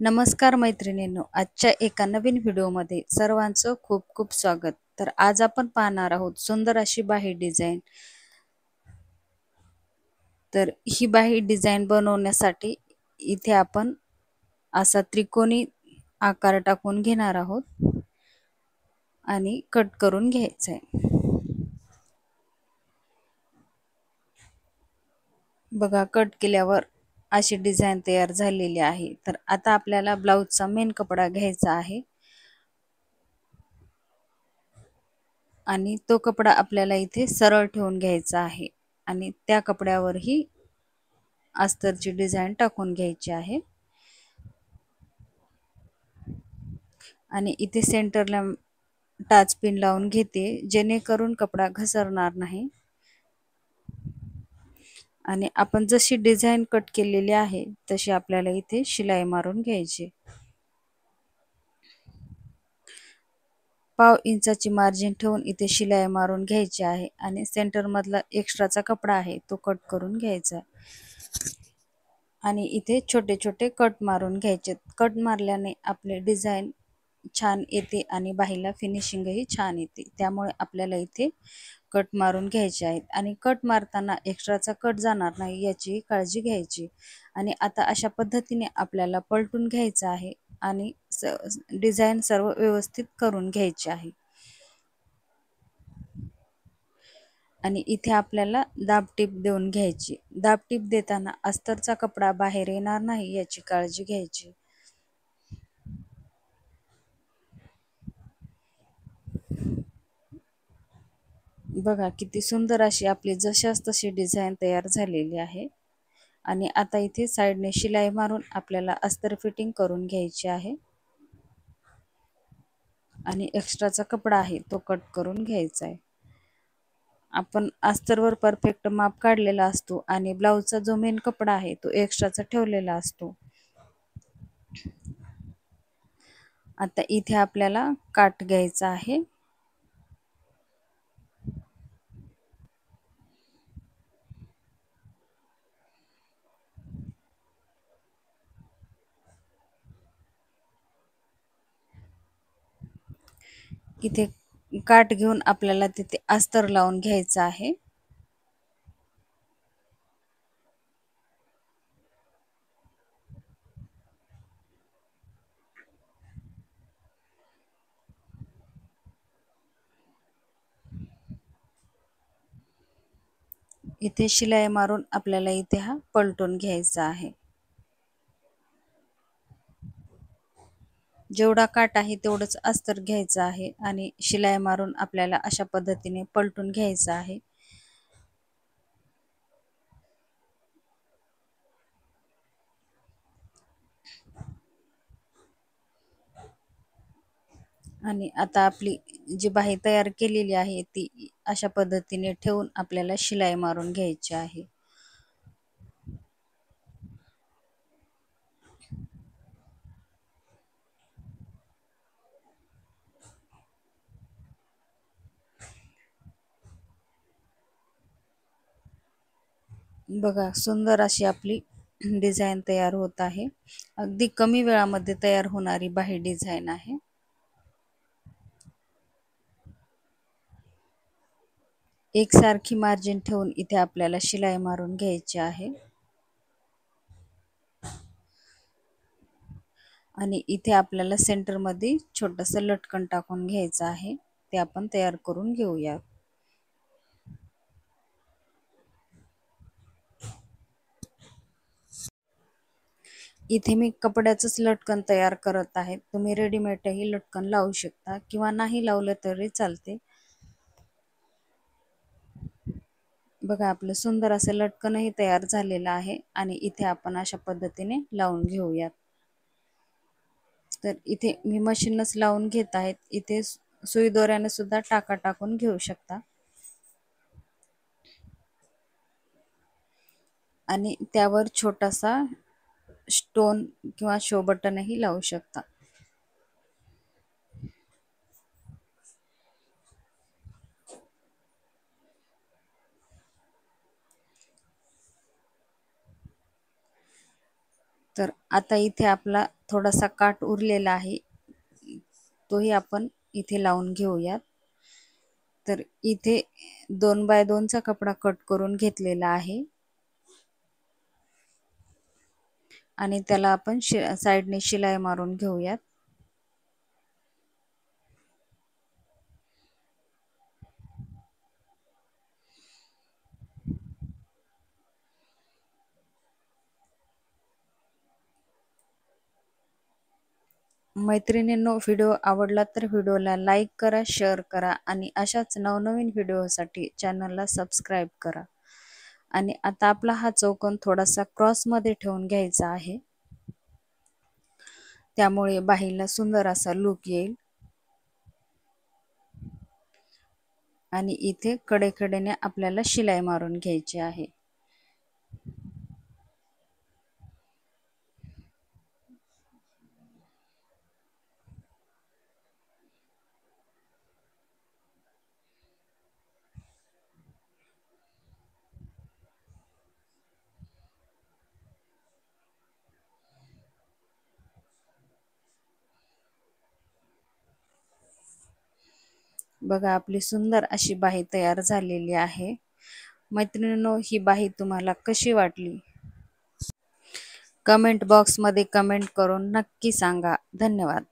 नमस्कार मैत्रिणींनो, आजच्या एका नवीन व्हिडिओमध्ये सर्वांचं खूप खूप स्वागत. तर आज आपण पाहणार आहोत सुंदर अशी बाही डिझाईन. तर ही बाही डिझाईन बनवण्यासाठी इथे आपण असा त्रिकोणी आकार टाकून घेणार आहोत आणि कट करून घ्यायचा आहे. बघा, कट केल्यावर अशी डिझाईन तयार झालेली आहे. तर आता आपल्याला ब्लाउजचा मेन कपडा घ्यायचा आहे आणि तो कपडा आपल्याला इथे सरळ ठेवून घ्यायचा आहे आणि त्या कपड्यावर ही अस्तरची डिझाईन टाकून घ्यायची आहे. आणि इथे सेंटरला टाच पिन लावून घेते, जेणेकरून कपडा घसरणार नाही. आणि आपण जशी डिझाईन कट केलेली आहे तशी आपल्याला इथे शिलाई मारून घ्यायची. 1/2 इंचाची मार्जिन ठेवून इथे शिलाई मारून घ्यायची आहे आणि सेंटर मधला एक्स्ट्राचा कपडा आहे तो कट करून घ्यायचा आणि इथे छोटे छोटे कट मारून घ्यायचे. कट मारल्याने आपले डिझाईन छान येते आणि बाहीला फिनिशिंगही छान येते. त्यामुळे आपल्याला इथे कट मारून घ्यायचे आहेत आणि कट मारताना एक्स्ट्राचा कट जाणार नाही याची काळजी घ्यायची. आणि आता अशा पद्धतीने आपल्याला पलटून घ्यायचं आहे आणि डिझाईन सर्व व्यवस्थित करून घ्यायची आहे. आणि इथे आपल्याला दाबटीप देऊन घ्यायची. दाबटीप देताना अस्तरचा कपडा बाहेर येणार नाही याची काळजी घ्यायची. बघा, किती सुंदर अशी आपली जशास तशी डिझाईन तयार झालेली आहे. आणि आता इथे साइडने शिलाई मारून आपल्याला अस्तर फिटिंग करून घ्यायची आहे आणि एक्स्ट्राचा कपडा आहे तो कट करून घ्यायचा आहे. आपण अस्तरवर परफेक्ट माप काढलेला असतो आणि ब्लाउजचा जो मेन कपडा आहे तो एक्स्ट्राचा ठेवलेला असतो. आता इथे आपल्याला काट घ्यायचा आहे. इथे काट घेऊन आपल्याला तिथे अस्तर लावून घ्यायचं आहे. इथे शिलाई मारून आपल्याला इथे हा पलटून घ्यायचा आहे. जेवढा काट आहे तेवढंच अस्तर घ्यायचं आहे आणि शिलाई मारून आपल्याला अशा पद्धतीने पलटून घ्यायचं आहे. आणि आता आपली जी बाही तयार केलेली आहे ती अशा पद्धतीने ठेवून आपल्याला शिलाई मारून घ्यायची आहे. बघा, सुंदर अशी आपली डिझाईन तयार होत आहे. अगदी कमी वेळामध्ये तयार होणारी बाही डिझाईन आहे. एकसारखी मार्जिन ठेवून इथे आपल्याला शिलाई मारून घ्यायची आहे. आणि इथे आपल्याला सेंटर मध्ये छोटंसं लटकन टाकून घ्यायचं आहे. ते आपण तयार करून घेऊया. इथे मी कपड्याचंच लटकन तयार करत आहे. तुम्ही रेडीमेडही लटकन लावू शकता किंवा नाही लावलं तरी चालते. बघा, आपलं सुंदर असं लटकनही तयार झालेलं आहे आणि इथे आपण अशा पद्धतीने लावून घेऊयात. तर इथे मी मशीनच लावून घेत आहेत. इथे सुई दोऱ्याने सुद्धा टाका टाकून घेऊ शकता आणि त्यावर छोटासा स्टोन किंवा शो बटनही लावू शकता. तर आता इथे आपला थोडासा काठ उरलेला आहे, तोही आपण इथे लावून घेऊयात. तर इथे 2 बाय 2 चा कपडा कट करून घेतलेला आहे आणि त्याला आपण साइडने शिलाई मारून घेऊयात. मैत्रिणींनो, व्हिडिओ आवडला तर व्हिडिओला लाईक करा, शेअर करा आणि अशाच नवनवीन व्हिडिओसाठी चॅनलला सबस्क्राईब करा. आणि आता आपला हा चौकोन थोडासा क्रॉसमध्ये ठेवून घ्यायचा आहे, त्यामुळे बाहीला सुंदर असा लुक येईल. आणि इथे कडेकडेने आपल्याला शिलाई मारून घ्यायची आहे. बघा, आपली सुंदर अशी बाही तयार झालेली आहे. मैत्रिणींनो, ही बाही तुम्हाला कशी वाटली? कमेंट बॉक्समध्ये कमेंट करून नक्की सांगा. धन्यवाद.